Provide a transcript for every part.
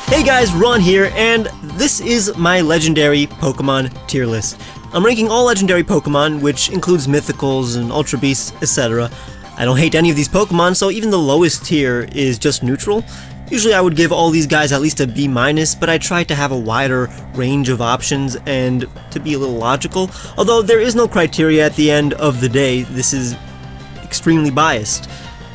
Hey guys, Ron here, and this is my legendary Pokemon tier list. I'm ranking all legendary Pokemon, which includes mythicals and ultra beasts, etc. I don't hate any of these Pokemon, so even the lowest tier is just neutral. Usually I would give all these guys at least a B-, but I tried to have a wider range of options and to be a little logical. Although there is no criteria at the end of the day, this is extremely biased.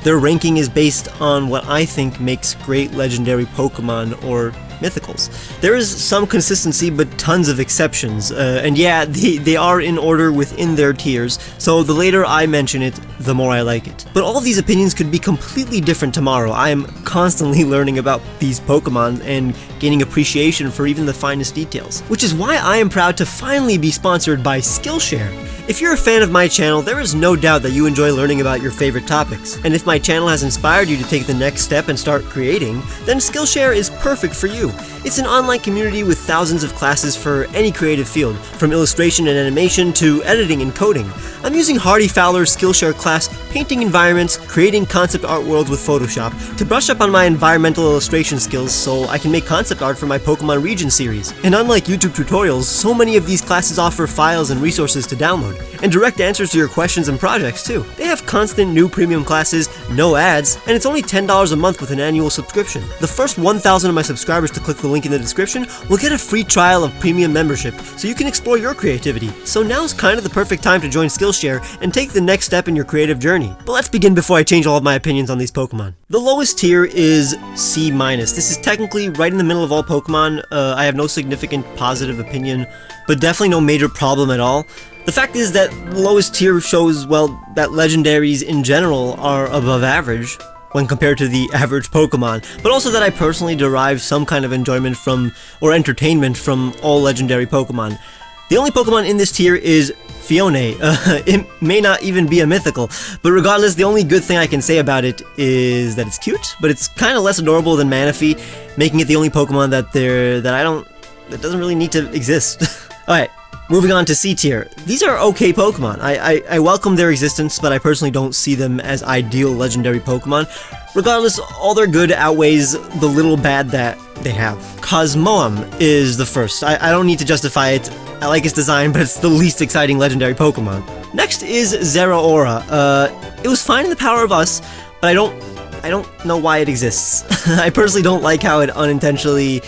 Their ranking is based on what I think makes great legendary Pokemon or mythicals. There is some consistency, but tons of exceptions, and yeah, they are in order within their tiers, so the later I mention it, the more I like it. But all of these opinions could be completely different tomorrow. I am constantly learning about these Pokemon and gaining appreciation for even the finest details, which is why I am proud to finally be sponsored by Skillshare. If you're a fan of my channel, there is no doubt that you enjoy learning about your favorite topics. And if my channel has inspired you to take the next step and start creating, then Skillshare is perfect for you. It's an online community with thousands of classes for any creative field, from illustration and animation to editing and coding. I'm using Hardy Fowler's Skillshare class, painting environments, creating concept art worlds with Photoshop, to brush up on my environmental illustration skills so I can make concept art for my Pokemon Region series. And unlike YouTube tutorials, so many of these classes offer files and resources to download, and direct answers to your questions and projects too. They have constant new premium classes, no ads, and it's only $10 a month with an annual subscription. The first 1,000 of my subscribers to click the link in the description will get a free trial of premium membership, so you can explore your creativity. So now's kind of the perfect time to join Skillshare and take the next step in your creative journey. But let's begin before I change all of my opinions on these Pokemon. The lowest tier is C-. This is technically right in the middle of all Pokemon. I have no significant positive opinion, but definitely no major problem at all. The fact is that the lowest tier shows, well, that legendaries in general are above average when compared to the average Pokemon, but also that I personally derive some kind of enjoyment from, or entertainment from, all legendary Pokemon. The only Pokemon in this tier is Phione. It may not even be a mythical, but regardless, the only good thing I can say about it is that it's cute, but it's kind of less adorable than Manaphy, making it the only Pokemon that doesn't really need to exist. Alright. Moving on to C tier. These are okay Pokemon. I welcome their existence, but I personally don't see them as ideal legendary Pokemon. Regardless, all their good outweighs the little bad that they have. Cosmoem is the first. I don't need to justify it. I like its design, but it's the least exciting legendary Pokemon. Next is Zoroark. It was fine in the Power of Us, but I don't know why it exists. I personally don't like how it unintentionally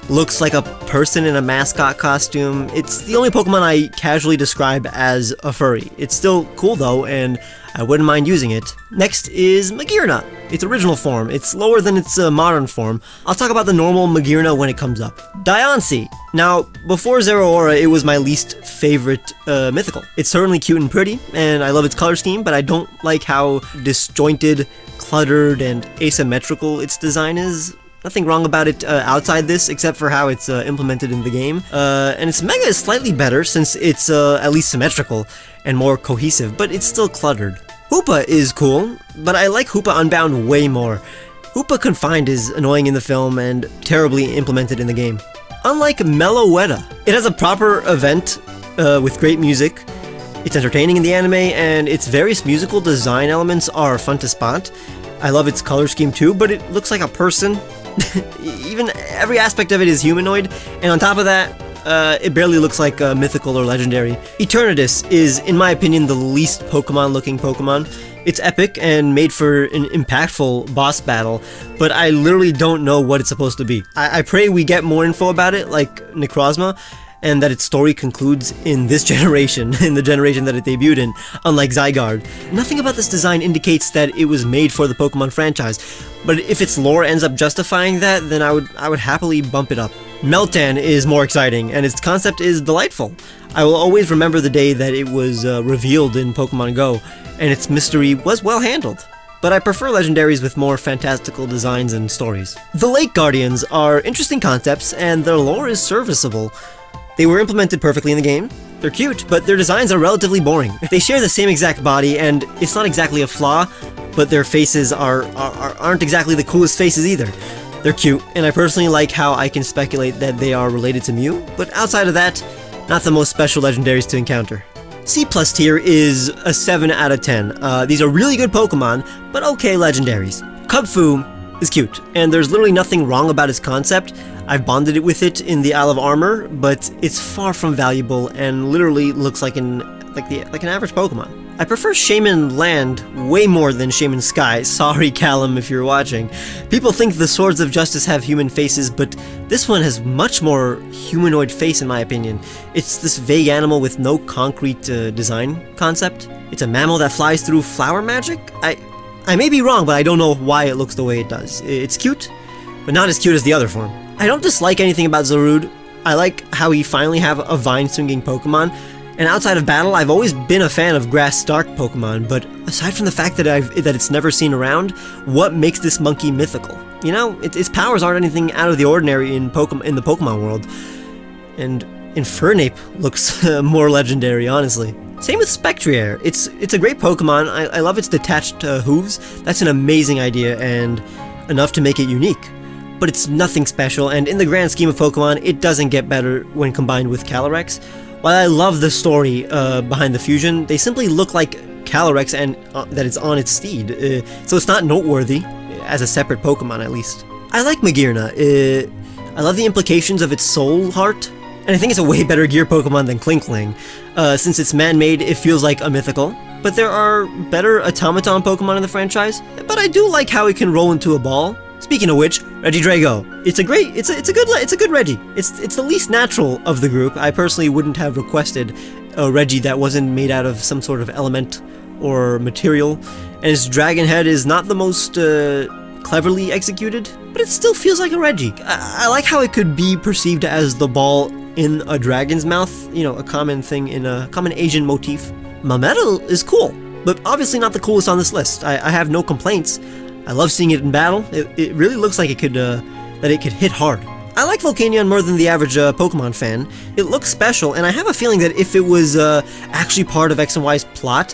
looks like a person in a mascot costume. It's the only Pokemon I casually describe as a furry. It's still cool though, and I wouldn't mind using it. Next is Magearna. Its original form. It's lower than its modern form. I'll talk about the normal Magearna when it comes up. Diancie. Now, before Zoroark, it was my least favorite mythical. It's certainly cute and pretty, and I love its color scheme, but I don't like how disjointed, cluttered, and asymmetrical its design is. Nothing wrong about it outside this, except for how it's implemented in the game. And its Mega is slightly better, since it's at least symmetrical and more cohesive, but it's still cluttered. Hoopa is cool, but I like Hoopa Unbound way more. Hoopa Confined is annoying in the film and terribly implemented in the game. Unlike Meloetta, it has a proper event with great music. It's entertaining in the anime, and its various musical design elements are fun to spot. I love its color scheme too, but it looks like a person. Even every aspect of it is humanoid, and on top of that, it barely looks like a mythical or legendary. Eternatus is, in my opinion, the least Pokemon-looking Pokemon. It's epic and made for an impactful boss battle, but I literally don't know what it's supposed to be. I pray we get more info about it, like Necrozma, and that its story concludes in this generation, in the generation that it debuted in, unlike Zygarde. Nothing about this design indicates that it was made for the Pokemon franchise, but if its lore ends up justifying that, then I would happily bump it up. Meltan is more exciting, and its concept is delightful. I will always remember the day that it was revealed in Pokemon Go, and its mystery was well handled. But I prefer legendaries with more fantastical designs and stories. The Lake Guardians are interesting concepts, and their lore is serviceable. They were implemented perfectly in the game. They're cute, but their designs are relatively boring. They share the same exact body, and it's not exactly a flaw, but their faces aren't exactly the coolest faces either. They're cute, and I personally like how I can speculate that they are related to Mew, but outside of that, not the most special legendaries to encounter. C+ tier is a 7 out of 10. These are really good Pokemon, but okay legendaries. Kubfu is cute, and there's literally nothing wrong about its concept. I've bonded it with it in the Isle of Armor, but it's far from valuable and literally looks like an average Pokemon. I prefer Shaman Land way more than Shaman Sky. Sorry, Callum, if you're watching. People think the Swords of Justice have human faces, but this one has much more humanoid face in my opinion. It's this vague animal with no concrete design concept. It's a mammal that flies through flower magic? I may be wrong, but I don't know why it looks the way it does. It's cute, but not as cute as the other form. I don't dislike anything about Zarude. I like how we finally have a vine-swinging Pokemon. And outside of battle, I've always been a fan of Grass Stark Pokemon, but aside from the fact that it's never seen around, what makes this monkey mythical? You know, its powers aren't anything out of the ordinary in the Pokemon world. And Infernape looks more legendary, honestly. Same with Spectrier. It's a great Pokemon. I love its detached hooves. That's an amazing idea and enough to make it unique. But it's nothing special, and in the grand scheme of Pokemon, it doesn't get better when combined with Calyrex. While I love the story behind the fusion, they simply look like Calyrex and that it's on its steed, so it's not noteworthy, as a separate Pokemon at least. I like Magearna. I love the implications of its soul heart, and I think it's a way better gear Pokemon than Klinkling. Since it's man-made, it feels like a mythical, but there are better automaton Pokemon in the franchise, but I do like how it can roll into a ball. Speaking of which, Regidrago. It's a good Regi. It's the least natural of the group. I personally wouldn't have requested a Regi that wasn't made out of some sort of element or material, and its dragon head is not the most cleverly executed, but it still feels like a Regi. I like how it could be perceived as the ball in a dragon's mouth, you know, a common thing in a common Asian motif. Mametal is cool, but obviously not the coolest on this list. I have no complaints. I love seeing it in battle. It really looks like it could hit hard. I like Volcanion more than the average Pokemon fan. It looks special, and I have a feeling that if it was actually part of X and Y's plot,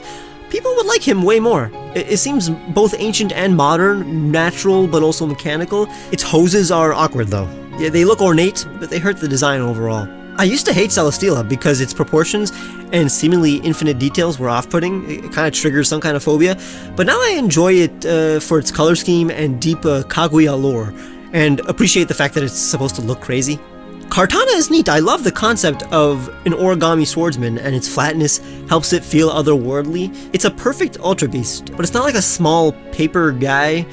people would like him way more. It seems both ancient and modern, natural but also mechanical. Its hoses are awkward though. Yeah, they look ornate, but they hurt the design overall. I used to hate Celesteela because its proportions and seemingly infinite details were off-putting. It kind of triggers some kind of phobia, but now I enjoy it for its color scheme and deep Kaguya lore, and appreciate the fact that it's supposed to look crazy. Kartana is neat. I love the concept of an origami swordsman, and its flatness helps it feel otherworldly. It's a perfect Ultra Beast, but it's not like a small paper guy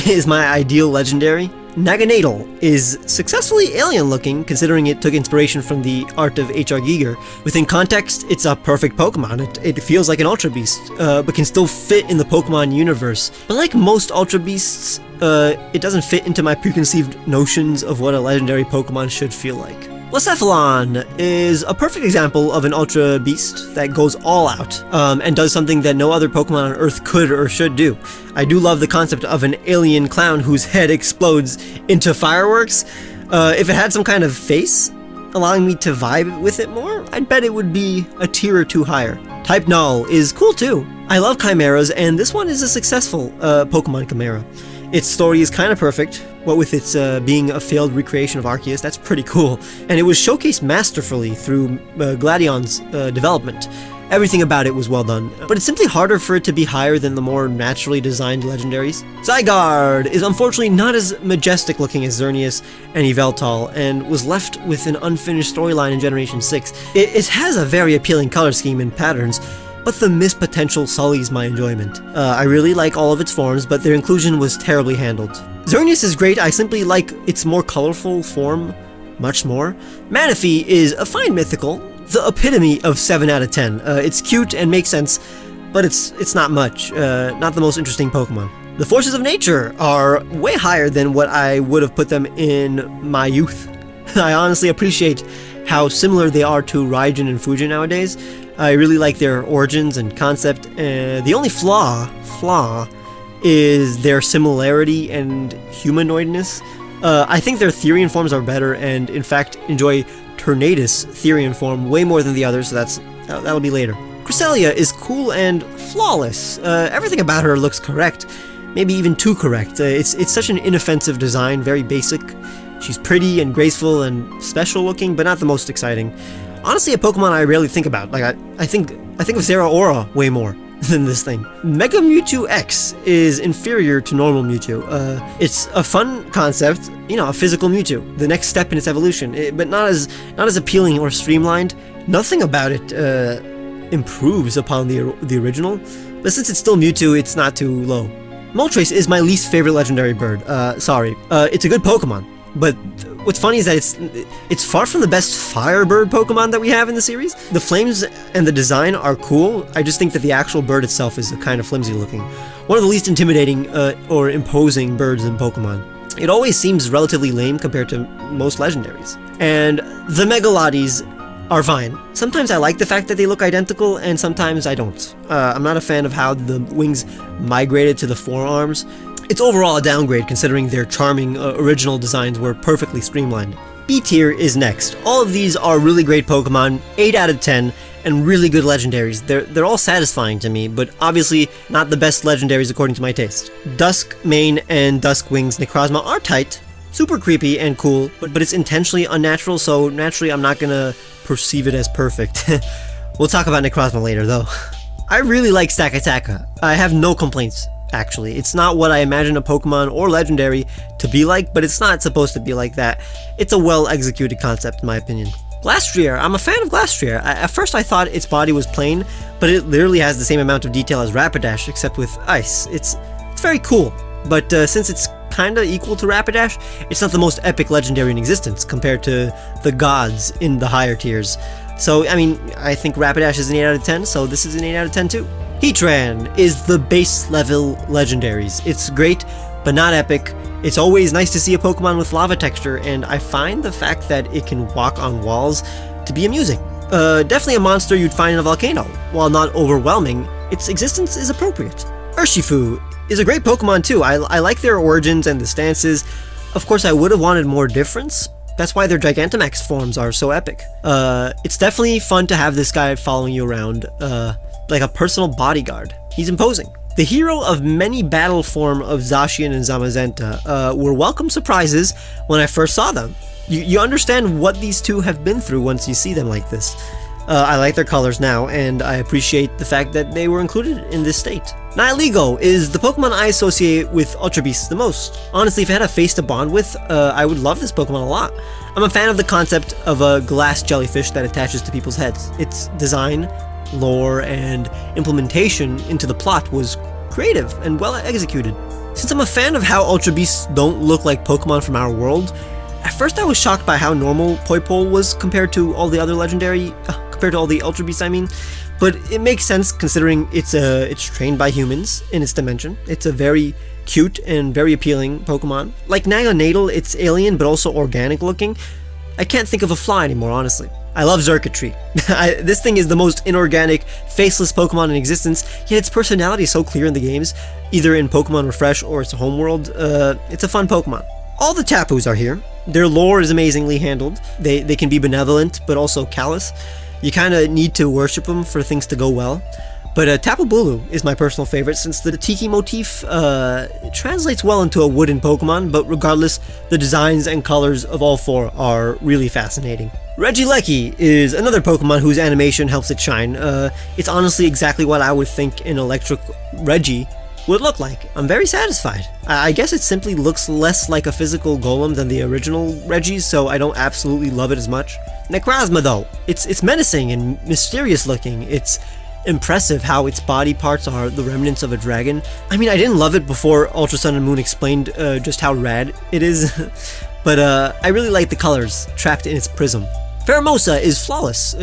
is my ideal legendary. Naganadel is successfully alien-looking, considering it took inspiration from the art of H.R. Giger. Within context, it's a perfect Pokemon. It feels like an Ultra Beast, but can still fit in the Pokemon universe. But like most Ultra Beasts, it doesn't fit into my preconceived notions of what a legendary Pokemon should feel like. Blacephalon is a perfect example of an Ultra Beast that goes all out, and does something that no other Pokemon on Earth could or should do. I do love the concept of an alien clown whose head explodes into fireworks. If it had some kind of face, allowing me to vibe with it more, I'd bet it would be a tier or two higher. Type Null is cool too. I love Chimeras, and this one is a successful Pokemon Chimera. Its story is kind of perfect, what with its being a failed recreation of Arceus. That's pretty cool, and it was showcased masterfully through Gladion's development. Everything about it was well done, but it's simply harder for it to be higher than the more naturally designed legendaries. Zygarde is unfortunately not as majestic looking as Xerneas and Yveltal, and was left with an unfinished storyline in Generation 6. It has a very appealing color scheme and patterns, but the missed potential sullies my enjoyment. I really like all of its forms, but their inclusion was terribly handled. Xerneas is great. I simply like its more colorful form much more. Manaphy is a fine mythical, the epitome of 7 out of 10. It's cute and makes sense, but it's not much. Not the most interesting Pokemon. The forces of nature are way higher than what I would have put them in my youth. I honestly appreciate how similar they are to Raijin and Fujin nowadays. I really like their origins and concept. The only flaw is their similarity and humanoidness. I think their Therian forms are better, and in fact enjoy Tornadus Therian form way more than the others, so that'll be later. Cresselia is cool and flawless. Everything about her looks correct, maybe even too correct. It's such an inoffensive design, very basic. She's pretty and graceful and special looking, but not the most exciting. Honestly, a Pokemon I rarely think about. Like I think of Zeraora way more. than this thing. Mega Mewtwo X is inferior to normal Mewtwo. It's a fun concept, you know, a physical Mewtwo, the next step in its evolution, but not as appealing or streamlined. Nothing about it improves upon the original, but since it's still Mewtwo, it's not too low. Moltres is my least favorite legendary bird. Sorry. It's a good Pokemon, but what's funny is that it's far from the best fire bird Pokemon that we have in the series. The flames and the design are cool. I just think that the actual bird itself is kind of flimsy looking. One of the least intimidating or imposing birds in Pokemon. It always seems relatively lame compared to most legendaries. And the Megalodys are fine. Sometimes I like the fact that they look identical, and sometimes I don't. I'm not a fan of how the wings migrated to the forearms. It's overall a downgrade considering their charming original designs were perfectly streamlined. B tier is next. All of these are really great Pokemon, 8 out of 10, and really good legendaries. They're all satisfying to me, but obviously not the best legendaries according to my taste. Duskmane and Duskwing's Necrozma are tight, super creepy and cool, but it's intentionally unnatural, so naturally I'm not gonna perceive it as perfect. We'll talk about Necrozma later though. I really like Stakataka. I have no complaints. Actually, it's not what I imagine a Pokemon or legendary to be like, but it's not supposed to be like that. It's a well-executed concept in my opinion. Glastrier, I'm a fan of Glastrier. At first I thought its body was plain, but it literally has the same amount of detail as Rapidash, except with ice. It's very cool, but since it's kinda equal to Rapidash, it's not the most epic legendary in existence compared to the gods in the higher tiers. So, I mean, I think Rapidash is an 8 out of 10, so this is an 8 out of 10 too. Heatran is the base level legendaries. It's great, but not epic. It's always nice to see a Pokemon with lava texture, and I find the fact that it can walk on walls to be amusing. Definitely a monster you'd find in a volcano. While not overwhelming, its existence is appropriate. Urshifu is a great Pokemon too. I like their origins and the stances. Of course, I would have wanted more difference. That's why their Gigantamax forms are so epic. It's definitely fun to have this guy following you around, like a personal bodyguard. He's imposing. The hero of many battle form of Zacian and Zamazenta were welcome surprises when I first saw them. You understand what these two have been through once you see them like this. I like their colors now, and I appreciate the fact that they were included in this state. Nihilego is the Pokemon I associate with Ultra Beasts the most. Honestly, if I had a face to bond with, I would love this Pokemon a lot. I'm a fan of the concept of a glass jellyfish that attaches to people's heads. Its design, lore, and implementation into the plot was creative and well executed. Since I'm a fan of how Ultra Beasts don't look like Pokemon from our world, at first I was shocked by how normal Poipole was compared to all the other legendary, compared to all the Ultra Beasts I mean, but it makes sense considering it's trained by humans in its dimension. It's a very cute and very appealing Pokemon. Like Naganadel, it's alien but also organic looking. I can't think of a flaw anymore, honestly. I love Xurkitree. This thing is the most inorganic, faceless Pokemon in existence, yet its personality is so clear in the games, either in Pokemon Refresh or its homeworld. It's a fun Pokemon. All the Tapus are here. Their lore is amazingly handled. They can be benevolent, but also callous. You kind of need to worship them for things to go well. But Tapu Bulu is my personal favorite since the Tiki motif translates well into a wooden Pokemon, but regardless, the designs and colors of all four are really fascinating. Regieleki is another Pokemon whose animation helps it shine. It's honestly exactly what I would think an electric Regi would look like. I'm very satisfied. I guess it simply looks less like a physical golem than the original Regis, so I don't absolutely love it as much. Necrozma though, it's menacing and mysterious looking. It's impressive how its body parts are the remnants of a dragon. I mean, I didn't love it before Ultra Sun and Moon explained just how rad it is, but I really like the colors trapped in its prism. Pheromosa is flawless,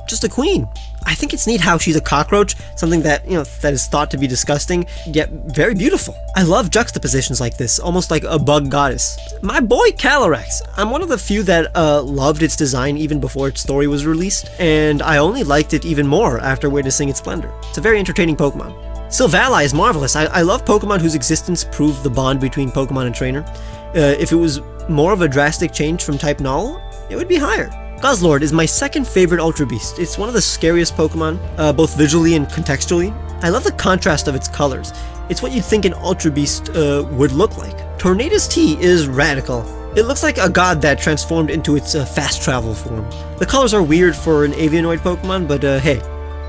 just a queen. I think it's neat how she's a cockroach, something that, that is thought to be disgusting, yet very beautiful. I love juxtapositions like this, almost like a bug goddess. My boy Calyrex. I'm one of the few that loved its design even before its story was released, and I only liked it even more after witnessing its splendor. It's a very entertaining Pokemon. Sylvally is marvelous. I love Pokemon whose existence proved the bond between Pokemon and trainer. If it was more of a drastic change from type Null, it would be higher. Guzzlord is my second favorite Ultra Beast. It's one of the scariest Pokemon, both visually and contextually. I love the contrast of its colors. It's what you'd think an Ultra Beast would look like. Tornadus T is radical. It looks like a god that transformed into its fast travel form. The colors are weird for an avianoid Pokemon, but hey,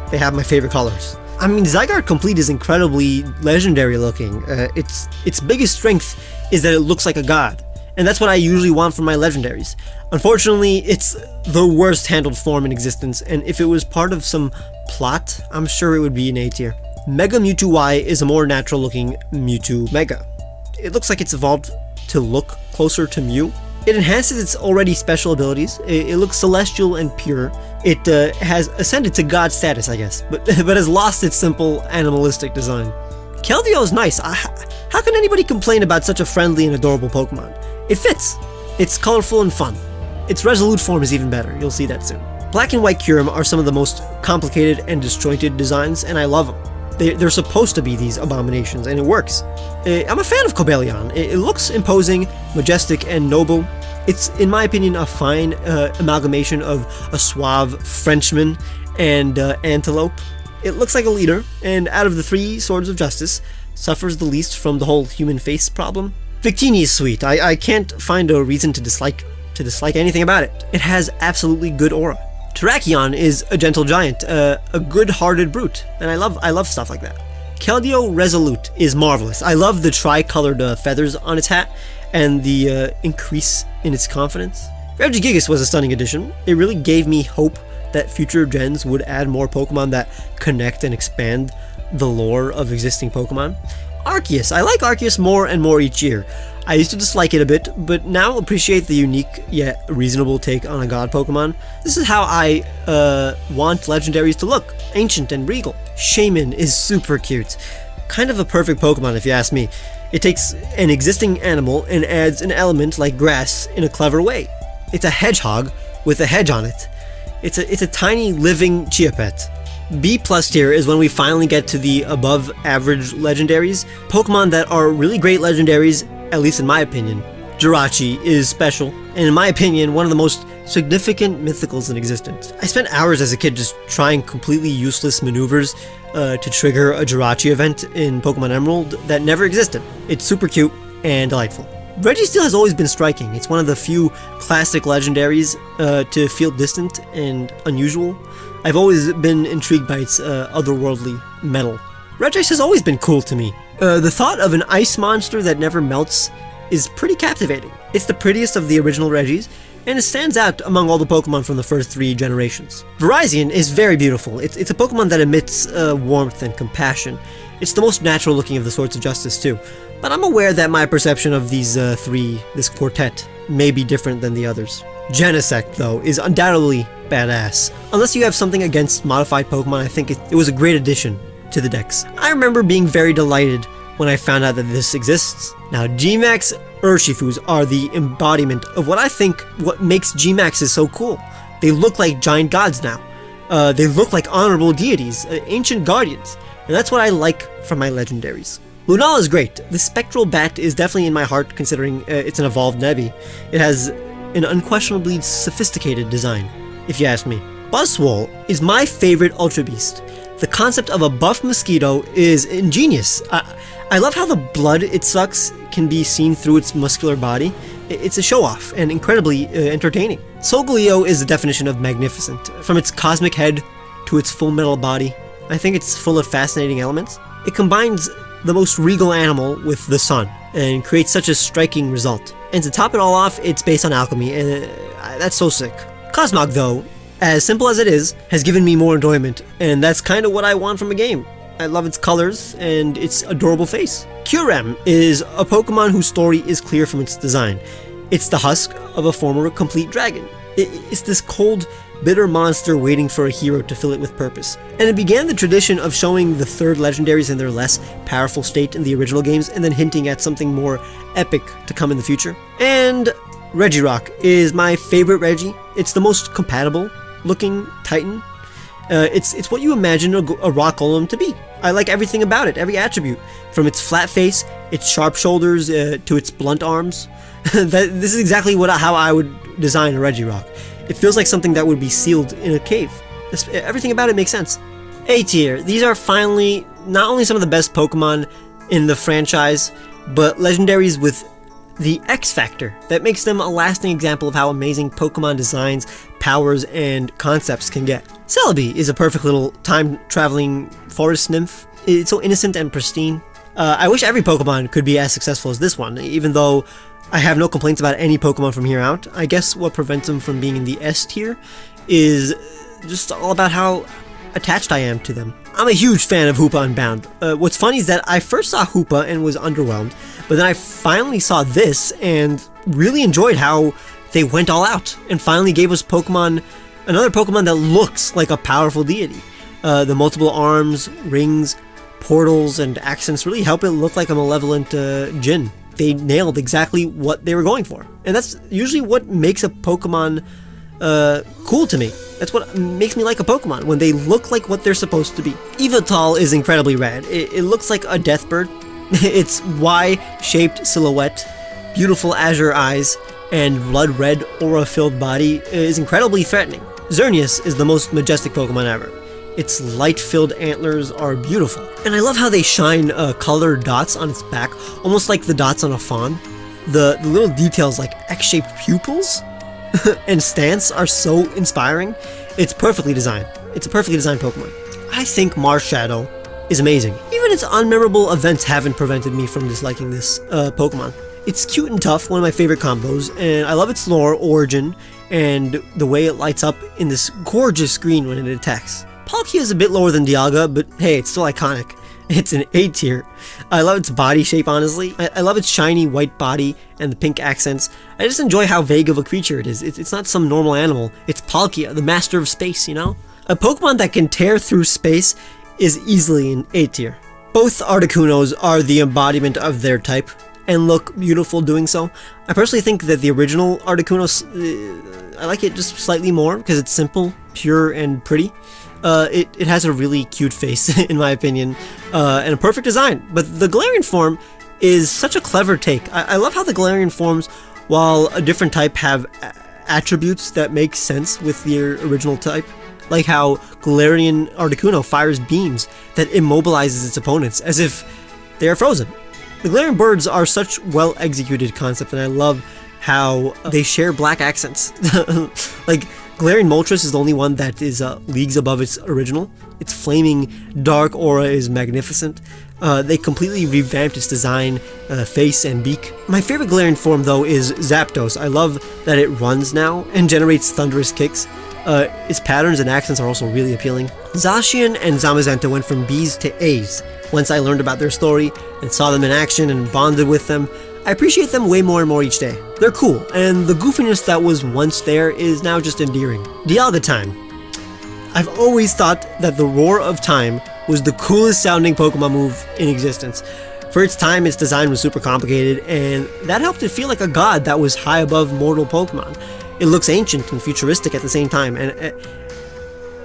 they have my favorite colors. I mean, Zygarde Complete is incredibly legendary looking. Its biggest strength is that it looks like a god, and that's what I usually want from my legendaries. Unfortunately, it's the worst handled form in existence, and if it was part of some plot, I'm sure it would be an A tier. Mega Mewtwo Y is a more natural looking Mewtwo Mega. It looks like it's evolved to look closer to Mew. It enhances its already special abilities. It looks celestial and pure. It has ascended to god status, I guess, but has lost its simple animalistic design. Keldeo is nice. How can anybody complain about such a friendly and adorable Pokemon? It fits. It's colorful and fun. Its Resolute form is even better. You'll see that soon. Black and White Kyurem are some of the most complicated and disjointed designs, and I love them. They're supposed to be these abominations, and it works. I'm a fan of Cobalion. It looks imposing, majestic, and noble. It's, in my opinion, a fine amalgamation of a suave Frenchman and antelope. It looks like a leader, and out of the 3 Swords of Justice, suffers the least from the whole human face problem. Victini is sweet. I can't find a reason to dislike anything about it. It has absolutely good aura. Terrakion is a gentle giant, a good-hearted brute, and I love stuff like that. Keldeo Resolute is marvelous. I love the tri-colored feathers on its hat and the increase in its confidence. Regigigas was a stunning addition. It really gave me hope that future gens would add more Pokemon that connect and expand the lore of existing Pokemon. Arceus. I like Arceus more and more each year. I used to dislike it a bit, but now appreciate the unique yet reasonable take on a god Pokemon. This is how I want legendaries to look, ancient and regal. Shaman is super cute. Kind of a perfect Pokemon if you ask me. It takes an existing animal and adds an element like grass in a clever way. It's a hedgehog with a hedge on it. It's a tiny living Chia Pet. B+ tier is when we finally get to the above average legendaries, Pokemon that are really great legendaries, at least in my opinion. Jirachi is special, and in my opinion, one of the most significant mythicals in existence. I spent hours as a kid just trying completely useless maneuvers to trigger a Jirachi event in Pokemon Emerald that never existed. It's super cute and delightful. Registeel has always been striking. It's one of the few classic legendaries to feel distant and unusual. I've always been intrigued by its otherworldly metal. Regice has always been cool to me. The thought of an ice monster that never melts is pretty captivating. It's the prettiest of the original Regis, and it stands out among all the Pokemon from the first 3 generations. Virizion is very beautiful. It's a Pokemon that emits warmth and compassion. It's the most natural looking of the Swords of Justice too, but I'm aware that my perception of these this quartet, may be different than the others. Genesect, though, is undoubtedly badass. Unless you have something against modified Pokemon, I think it was a great addition to the decks. I remember being very delighted when I found out that this exists. Now, Gmax Urshifus are the embodiment of what makes Gmaxes so cool. They look like giant gods now. They look like honorable deities, ancient guardians, and that's what I like from my legendaries. Lunala is great. The spectral bat is definitely in my heart considering it's an evolved Nebi. It has an unquestionably sophisticated design, if you ask me. Buzzwole is my favorite Ultra Beast. The concept of a buff mosquito is ingenious. I love how the blood it sucks can be seen through its muscular body. It's a show-off and incredibly entertaining. Solgaleo is the definition of magnificent. From its cosmic head to its full metal body, I think it's full of fascinating elements. It combines the most regal animal with the sun and creates such a striking result. And to top it all off, it's based on alchemy, and that's so sick. Cosmog, though, as simple as it is, has given me more enjoyment, and that's kind of what I want from a game. I love its colors and its adorable face. Kyurem is a Pokemon whose story is clear from its design. It's the husk of a former complete dragon. It's this cold, bitter monster waiting for a hero to fill it with purpose. And it began the tradition of showing the third legendaries in their less powerful state in the original games, and then hinting at something more epic to come in the future. And Regirock is my favorite Regi. It's the most compatible looking Titan. It's what you imagine a rock golem to be. I like everything about it, every attribute, from its flat face, its sharp shoulders, to its blunt arms. This is exactly how I would design a Regirock. It feels like something that would be sealed in a cave. Everything about it makes sense. A tier. These are finally not only some of the best Pokemon in the franchise, but legendaries with the X factor that makes them a lasting example of how amazing Pokemon designs, powers, and concepts can get. Celebi is a perfect little time-traveling forest nymph. It's so innocent and pristine. I wish every Pokemon could be as successful as this one, even though I have no complaints about any Pokemon from here out. I guess what prevents them from being in the S tier is just all about how attached I am to them. I'm a huge fan of Hoopa Unbound. What's funny is that I first saw Hoopa and was underwhelmed, but then I finally saw this and really enjoyed how they went all out and finally gave us another Pokemon that looks like a powerful deity. The multiple arms, rings, portals, and accents really help it look like a malevolent djinn. They nailed exactly what they were going for. And that's usually what makes a Pokemon cool to me. That's what makes me like a Pokemon, when they look like what they're supposed to be. Yveltal is incredibly rad. It looks like a death bird. Its Y-shaped silhouette, beautiful azure eyes, and blood red aura-filled body is incredibly threatening. Xerneas is the most majestic Pokemon ever. Its light-filled antlers are beautiful. And I love how they shine colored dots on its back, almost like the dots on a fawn. The little details like X-shaped pupils and stance are so inspiring. It's perfectly designed. It's a perfectly designed Pokemon. I think Marshadow is amazing. Even its unmemorable events haven't prevented me from disliking this Pokemon. It's cute and tough, one of my favorite combos, and I love its lore, origin, and the way it lights up in this gorgeous green when it attacks. Palkia is a bit lower than Dialga, but hey, it's still iconic. It's an A tier. I love its body shape, honestly. I love its shiny white body and the pink accents. I just enjoy how vague of a creature it is. It's not some normal animal. It's Palkia, the master of space, you know? A Pokemon that can tear through space is easily an A tier. Both Articunos are the embodiment of their type and look beautiful doing so. I personally think that the original Articuno, I like it just slightly more because it's simple, pure, and pretty. It has a really cute face, in my opinion, and a perfect design. But the Galarian form is such a clever take. I love how the Galarian forms, while a different type, have attributes that make sense with their original type. Like how Galarian Articuno fires beams that immobilizes its opponents as if they are frozen. The Galarian birds are such well-executed concept, and I love how they share black accents. Like, Galarian Moltres is the only one that is leagues above its original. Its flaming dark aura is magnificent. They completely revamped its design, face, and beak. My favorite Galarian form, though, is Zapdos. I love that it runs now and generates thunderous kicks. Its patterns and accents are also really appealing. Zacian and Zamazenta went from Bs to As once I learned about their story and saw them in action and bonded with them. I appreciate them way more and more each day. They're cool, and the goofiness that was once there is now just endearing. Dialga Time. I've always thought that the Roar of Time was the coolest sounding Pokemon move in existence. For its time, its design was super complicated, and that helped it feel like a god that was high above mortal Pokemon. It looks ancient and futuristic at the same time, and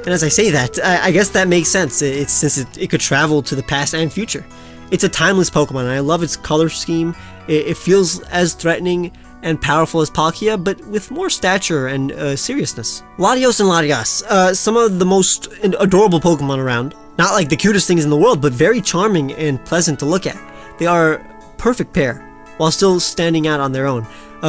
as I say that, I guess that makes sense, since it could travel to the past and future. It's a timeless Pokemon, and I love its color scheme. It feels as threatening and powerful as Palkia, but with more stature and seriousness. Latios and Latias, some of the most adorable Pokemon around. Not like the cutest things in the world, but very charming and pleasant to look at. They are a perfect pair, while still standing out on their own,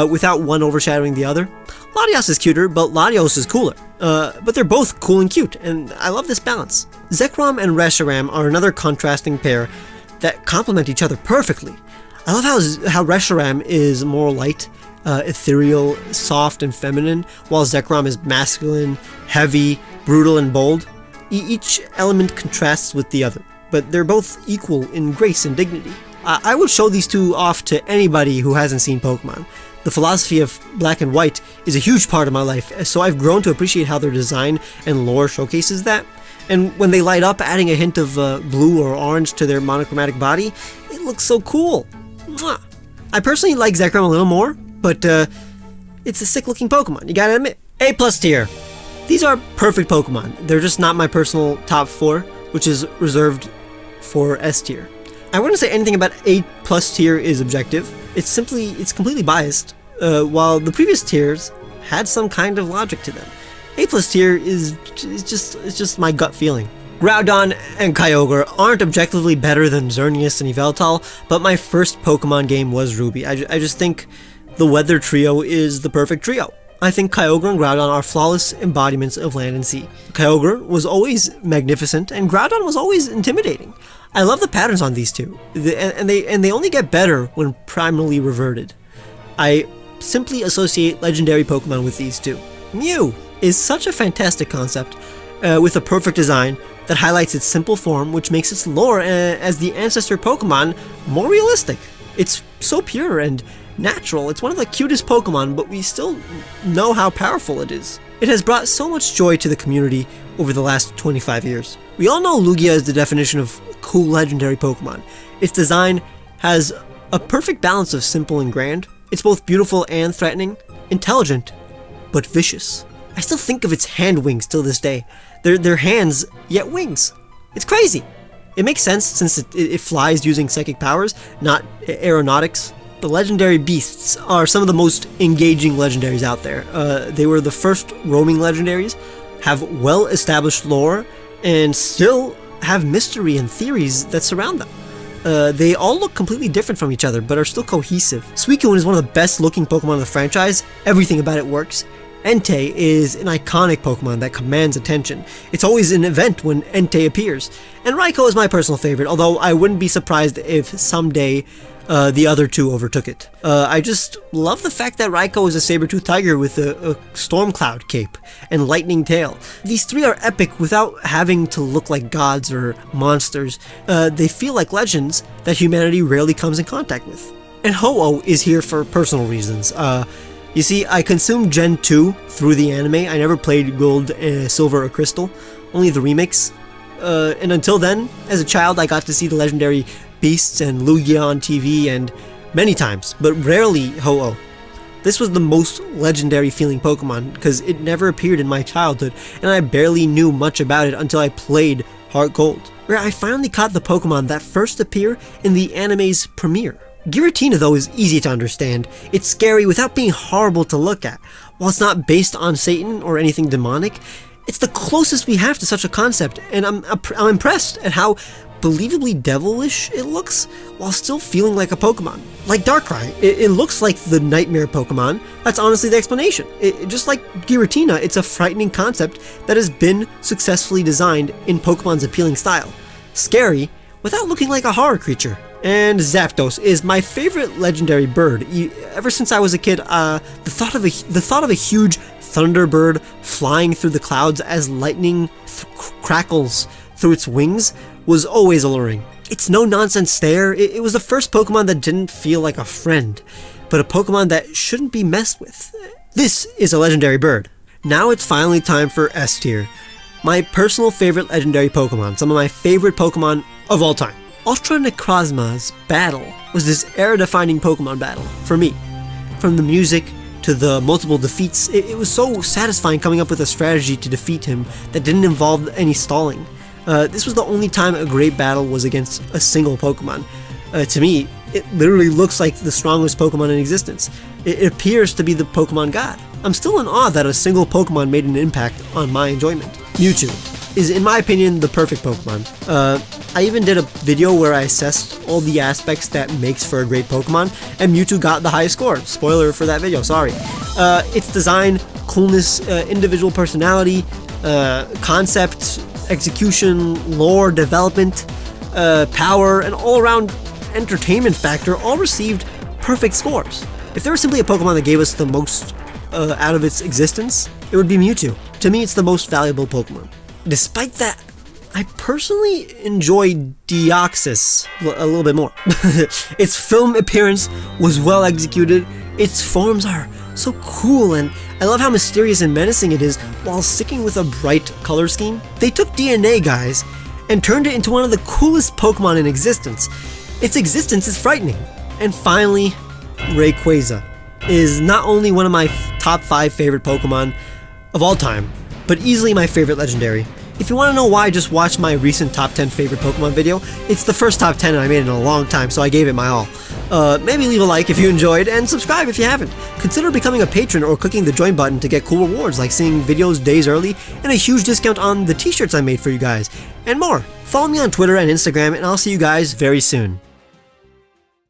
without one overshadowing the other. Latias is cuter, but Latios is cooler. But they're both cool and cute, and I love this balance. Zekrom and Reshiram are another contrasting pair that complement each other perfectly. I love how Reshiram is more light, ethereal, soft, and feminine, while Zekrom is masculine, heavy, brutal, and bold. Each element contrasts with the other, but they're both equal in grace and dignity. I would show these two off to anybody who hasn't seen Pokemon. The philosophy of black and white is a huge part of my life, so I've grown to appreciate how their design and lore showcases that. And when they light up, adding a hint of blue or orange to their monochromatic body, it looks so cool. Mwah. I personally like Zekrom a little more, but it's a sick-looking Pokemon, you gotta admit. A+ tier. These are perfect Pokemon. They're just not my personal top 4, which is reserved for S tier. I wouldn't say anything about A+ tier is objective. It's completely biased, while the previous tiers had some kind of logic to them. A+ tier is just my gut feeling. Groudon and Kyogre aren't objectively better than Xerneas and Yveltal, but my first Pokemon game was Ruby. I just think the Weather Trio is the perfect trio. I think Kyogre and Groudon are flawless embodiments of land and sea. Kyogre was always magnificent, and Groudon was always intimidating. I love the patterns on these two, and they only get better when primarily reverted. I simply associate legendary Pokemon with these two. Mew is such a fantastic concept, with a perfect design that highlights its simple form, which makes its lore as the ancestor Pokemon more realistic. It's so pure and natural. It's one of the cutest Pokemon, but we still know how powerful it is. It has brought so much joy to the community over the last 25 years. We all know Lugia is the definition of cool legendary Pokemon. Its design has a perfect balance of simple and grand. It's both beautiful and threatening, intelligent, but vicious. I still think of its hand wings till this day. They're hands, yet wings. It's crazy. It makes sense since it flies using psychic powers, not aeronautics. The legendary beasts are some of the most engaging legendaries out there. They were the first roaming legendaries, have well-established lore, and still have mystery and theories that surround them. They all look completely different from each other, but are still cohesive. Suicune is one of the best looking Pokemon in the franchise. Everything about it works. Entei is an iconic Pokemon that commands attention. It's always an event when Entei appears. And Raikou is my personal favorite, although I wouldn't be surprised if someday the other two overtook it. I just love the fact that Raikou is a saber-toothed tiger with a storm cloud cape and lightning tail. These three are epic without having to look like gods or monsters. They feel like legends that humanity rarely comes in contact with. And Ho-Oh is here for personal reasons. You see, I consumed Gen 2 through the anime. I never played Gold, Silver, or Crystal, only the remakes. And until then, as a child, I got to see the legendary beasts and Lugia on TV and many times, but rarely Ho-Oh. This was the most legendary feeling Pokemon because it never appeared in my childhood, and I barely knew much about it until I played Heart Gold, where I finally caught the Pokemon that first appear in the anime's premiere. Giratina, though, is easy to understand. It's scary without being horrible to look at. While it's not based on Satan or anything demonic, it's the closest we have to such a concept, and I'm impressed at how believably devilish it looks, while still feeling like a Pokemon. Like Darkrai, it looks like the nightmare Pokemon. That's honestly the explanation. Just like Giratina, it's a frightening concept that has been successfully designed in Pokemon's appealing style. Scary, without looking like a horror creature. And Zapdos is my favorite legendary bird. Ever since I was a kid, the thought of a huge thunderbird flying through the clouds as lightning crackles through its wings was always alluring. Its no-nonsense stare, it was the first Pokemon that didn't feel like a friend, but a Pokemon that shouldn't be messed with. This is a legendary bird. Now it's finally time for S tier. My personal favorite legendary Pokemon, some of my favorite Pokemon of all time. Ultra Necrozma's battle was this era-defining Pokemon battle for me. From the music to the multiple defeats, it was so satisfying coming up with a strategy to defeat him that didn't involve any stalling. This was the only time a great battle was against a single Pokemon. To me, it literally looks like the strongest Pokemon in existence. It appears to be the Pokemon god. I'm still in awe that a single Pokemon made an impact on my enjoyment. Mewtwo is, in my opinion, the perfect Pokemon. I even did a video where I assessed all the aspects that makes for a great Pokemon, and Mewtwo got the highest score. Spoiler for that video, sorry. Its design, coolness, individual personality, concept, execution, lore, development, power, and all-around entertainment factor all received perfect scores. If there was simply a Pokemon that gave us the most out of its existence, it would be Mewtwo. To me, it's the most valuable Pokemon. Despite that, I personally enjoy Deoxys a little bit more. Its film appearance was well executed, its forms are so cool, and I love how mysterious and menacing it is while sticking with a bright color scheme. They took DNA, guys, and turned it into one of the coolest Pokemon in existence. Its existence is frightening. And finally, Rayquaza is not only one of my top 5 favorite Pokemon of all time, but easily my favorite legendary. If you want to know why, just watch my recent top 10 favorite Pokemon video. It's the first top 10 I made in a long time, so I gave it my all. Maybe leave a like if you enjoyed, and subscribe if you haven't. Consider becoming a patron or clicking the join button to get cool rewards like seeing videos days early and a huge discount on the t-shirts I made for you guys, and more. Follow me on Twitter and Instagram, and I'll see you guys very soon.